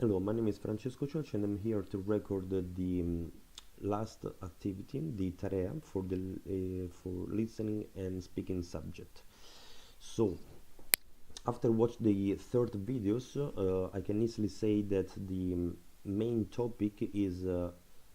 Hello, my name is Francesco Ciocci and I'm here to record the last activity, the Tarea, for listening and speaking subject. So, after watching the third videos, I can easily say that the main topic is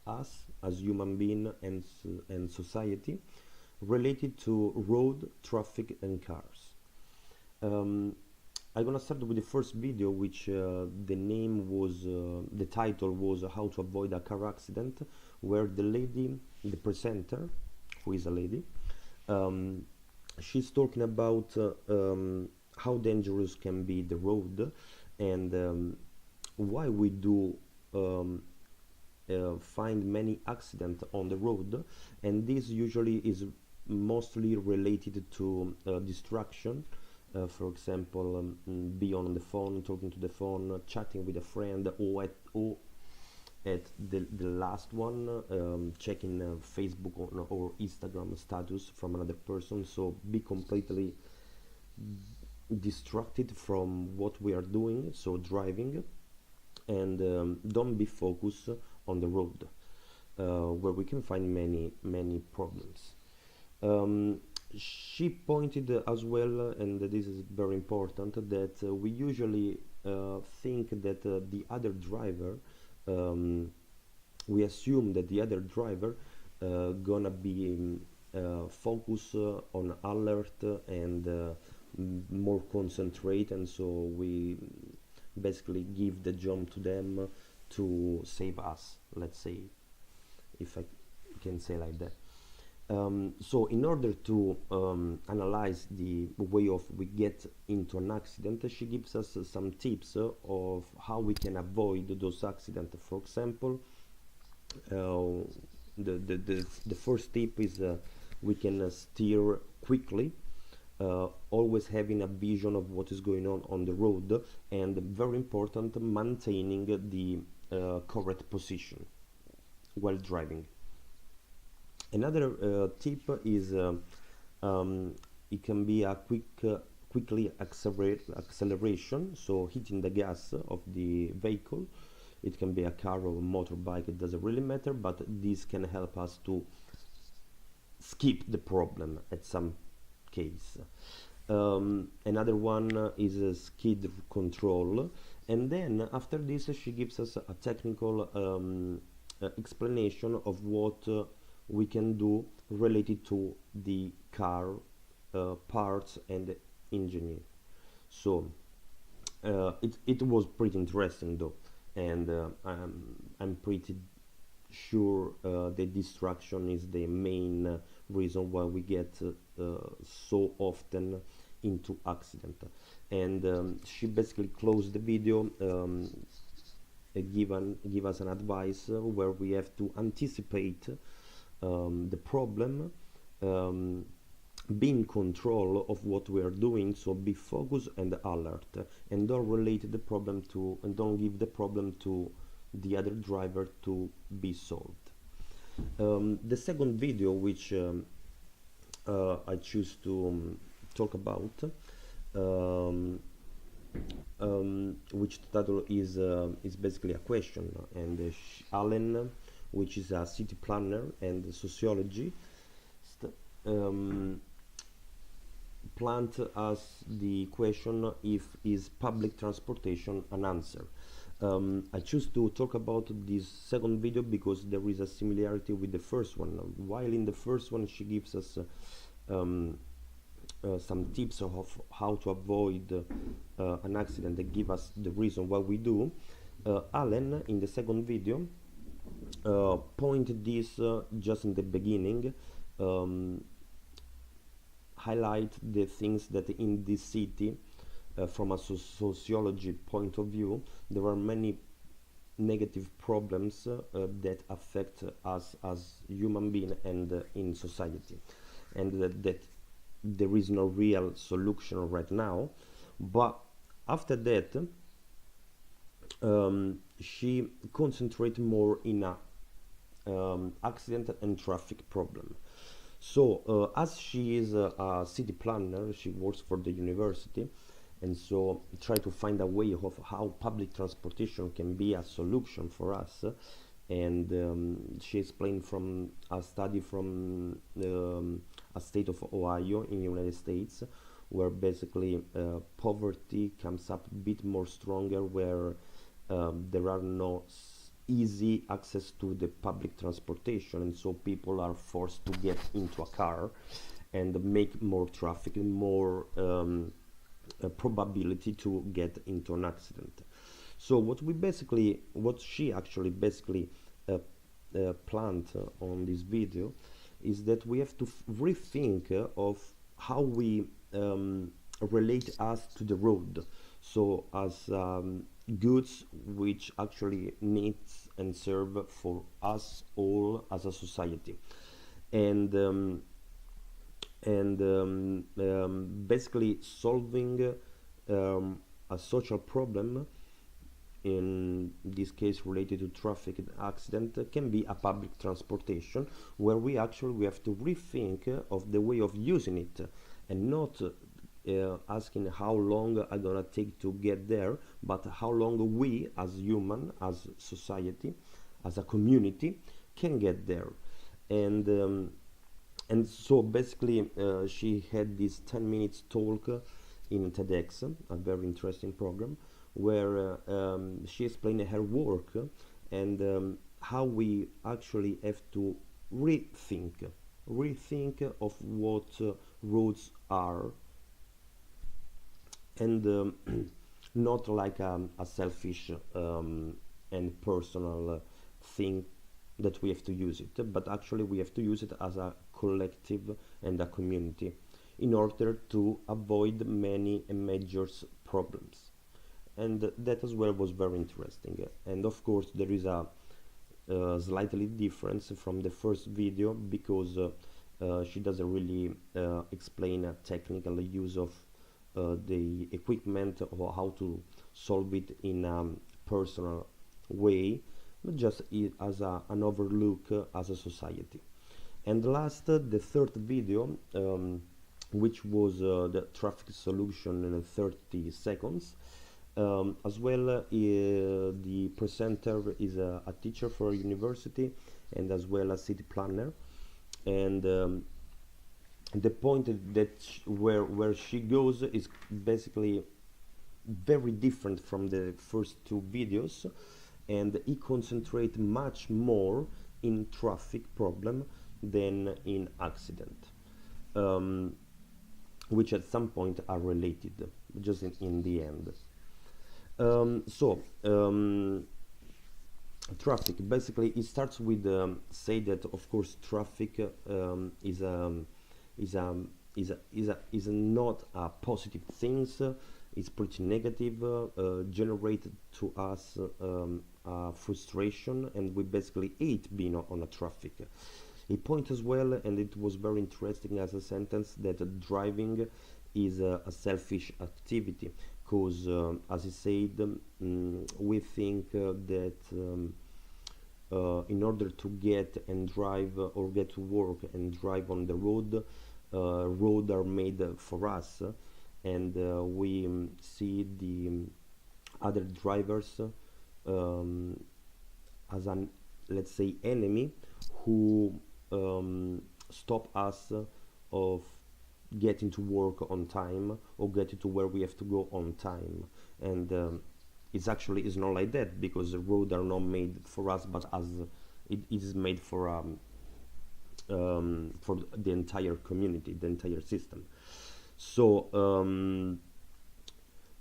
us as human being and society related to road, traffic and cars. Um, I'm gonna start with the first video, which the title was "How to Avoid a Car Accident," where the lady, the presenter, who is a lady, um, she's talking about how dangerous can be the road and why we do um, find many accidents on the road, and this usually is mostly related to distraction. For example, be on the phone, talking to the phone, chatting with a friend, or at the last one, checking Facebook or Instagram status from another person. So be completely distracted from what we are doing, so driving, and don't be focused on the road, where we can find many problems. Um, she pointed as well, and this is very important, that we usually think that the other driver, um, we assume that the other driver gonna be focus on alert and more concentrate, and so we basically give the job to them to save us, let's say, if I can say like that. So in order to analyze the way of we get into an accident, she gives us some tips of how we can avoid those accidents. For example, uh, the first tip is we can steer quickly, always having a vision of what is going on the road, and very important, maintaining the correct position while driving. Another tip is it can be a quickly acceleration, so hitting the gas of the vehicle. It can be a car or a motorbike, it doesn't really matter, but this can help us to skip the problem at some case. Another one is a skid control, and then after this she gives us a technical explanation of what we can do related to the car parts and engineering. So it was pretty interesting though, and I'm pretty sure the distraction is the main reason why we get so often into accident. And she basically closed the video, give us an advice where we have to anticipate the problem, um, be in control of what we are doing, so be focused and alert, and don't relate the problem to, and don't give the problem to the other driver to be solved. The second video, which I choose to talk about, um, which title is basically a question, and Allen, which is a city planner and sociology, um, plant as the question, if is public transportation an answer. I choose to talk about this second video because there is a similarity with the first one. While in the first one she gives us um, some tips of how to avoid an accident that give us the reason why we do, Allen in the second video pointed this just in the beginning, um, highlight the things that in this city, from a sociology point of view, there are many negative problems that affect us as human being and in society, and that there is no real solution right now. But after that, she concentrated more in a accident and traffic problem. So as she is a city planner, she works for the university, and so try to find a way of how public transportation can be a solution for us. And she explained from a study from a state of Ohio in the United States, where basically poverty comes up a bit more stronger, where there are no easy access to the public transportation, and so people are forced to get into a car and make more traffic and more probability to get into an accident. So what she actually basically planned on this video is that we have to rethink of how we relate us to the road. So as goods which actually needs and serve for us all as a society, and basically solving a social problem, in this case related to traffic and accident, can be a public transportation, where we have to rethink of the way of using it, and not asking how long I'm gonna take to get there, but how long we as human, as society, as a community can get there. And um, and so basically she had this 10 minutes talk in TEDx, a very interesting program, where she explained her work, and how we actually have to rethink of what roads are, and not like a selfish and personal thing that we have to use it, but actually we have to use it as a collective and a community in order to avoid many major problems. And that as well was very interesting. And of course there is a slightly difference from the first video, because she doesn't really explain a technical use of the equipment, or how to solve it in a personal way, but just as an overlook as a society. And last, the third video, which was the traffic solution in 30 seconds. As well, the presenter is a teacher for a university, and as well a city planner. And the point where she goes is basically very different from the first two videos, and he concentrate much more in traffic problem than in accident, which at some point are related, just in the end. So traffic basically, it starts with say that of course traffic is not a positive things. It's pretty negative, generated to us frustration, and we basically hate being on a traffic. A point as well, and it was very interesting as a sentence, that driving is a selfish activity, because as I said, we think that in order to get and drive, or get to work and drive on the road, roads are made for us, and we see the other drivers as an, let's say, enemy, who stop us of getting to work on time, or getting to where we have to go on time. And it's actually is not like that, because the roads are not made for us, but as it is made for the entire community, the entire system. So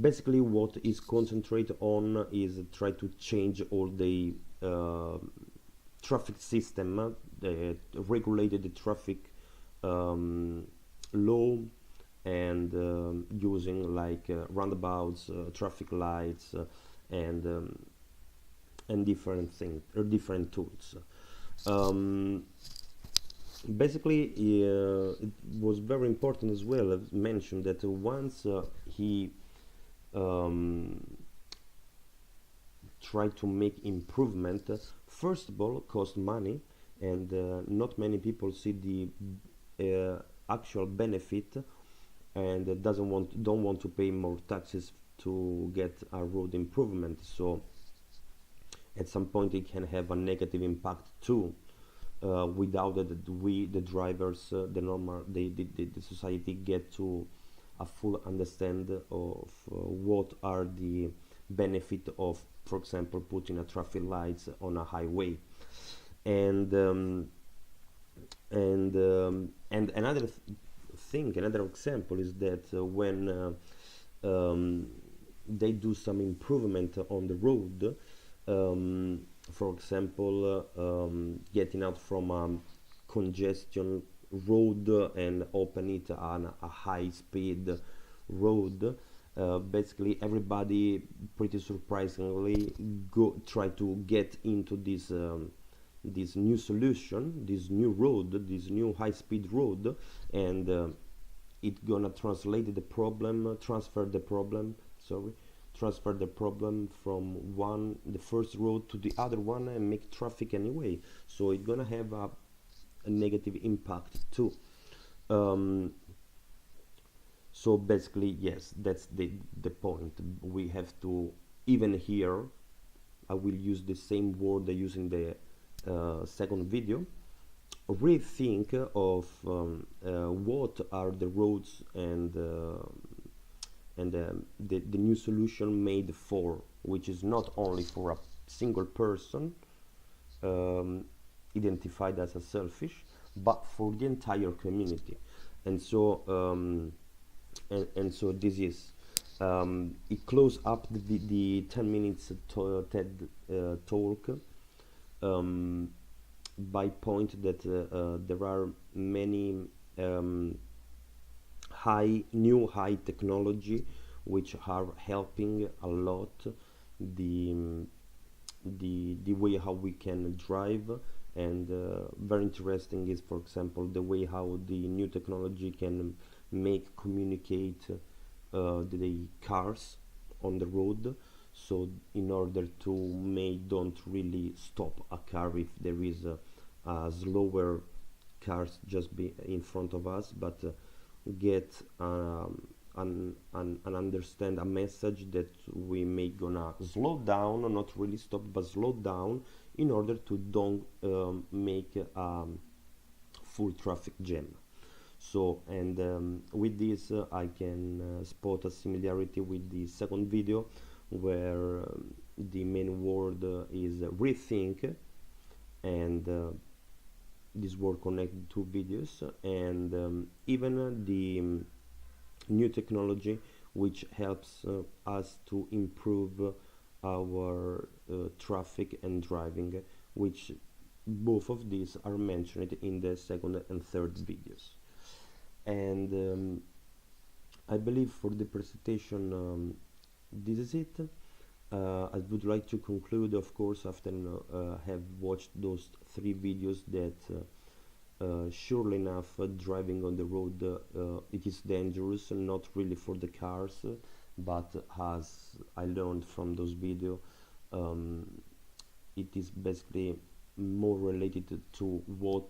basically what is concentrated on is try to change all the traffic system, regulated the traffic law, and using like roundabouts, traffic lights, and different things or different tools. Basically, it was very important as well. I've mentioned that once he tried to make improvement, first of all, cost money, and not many people see the actual benefit and don't want to pay more taxes to get a road improvement. So at some point it can have a negative impact too, without that we the drivers, the society get to a full understand of what are the benefit of, for example, putting a traffic lights on a highway. And another thing, another example is that when they do some improvement on the road, for example, getting out from a congestion road and open it on a high speed road. Basically everybody pretty surprisingly try to get into this new solution, this new road, this new high speed road, and it gonna translate the problem, transfer the problem from the first road to the other one and make traffic anyway. So it's gonna have a negative impact too. So basically, yes, that's the point. We have to, even here, I will use the same word I use in the second video, rethink of what are the roads and the new solution made for, which is not only for a single person identified as a selfish, but for the entire community. And so and so this is it close up the 10 minutes TED talk by point that there are many high technology which are helping a lot the way how we can drive. And very interesting is, for example, the way how the new technology can make communicate the cars on the road. So in order to don't really stop a car if there is a slower cars just be in front of us, but get and understand a message that we may gonna slow down, or not really stop but slow down, in order to don't make a full traffic jam. So, and with this I can spot a similarity with the second video, where the main word is rethink, and this word connected to videos, and even the new technology which helps us to improve our traffic and driving, which both of these are mentioned in the second and third videos. And I believe for the presentation this is it. I would like to conclude, of course, after have watched those 3 videos, that surely enough driving on the road it is dangerous, not really for the cars, but as I learned from those videos, it is basically more related to what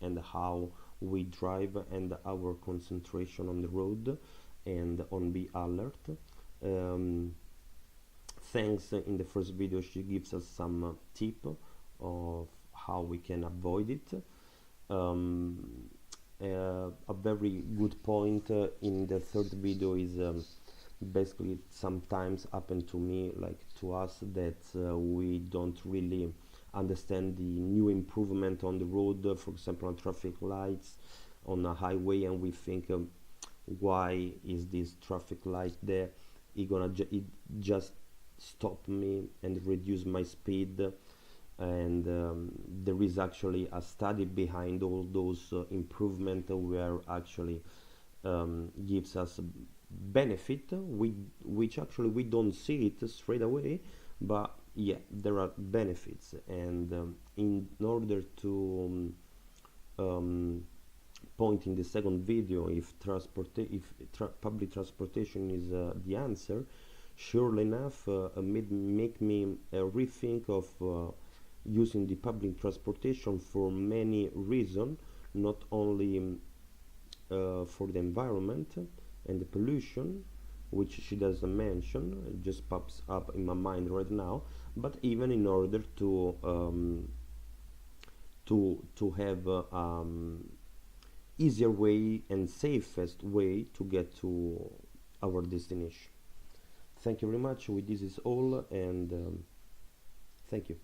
and how we drive and our concentration on the road and on be alert. Thanks, in the first video she gives us some tip of how we can avoid it. A very good point in the third video is basically sometimes happen to me, like to us, that we don't really understand the new improvement on the road, for example on traffic lights on a highway, and we think why is this traffic light there, it just stop me and reduce my speed. And there is actually a study behind all those improvement, where actually gives us benefit, which actually we don't see it straight away, but yeah, there are benefits. And in order to point in the second video, if public transportation is the answer, surely enough make me rethink of using the public transportation for many reasons, not only for the environment, and the pollution, which she doesn't mention, it just pops up in my mind right now. But even in order to have easier way and safest way to get to our destination. Thank you very much. With this is all, and thank you.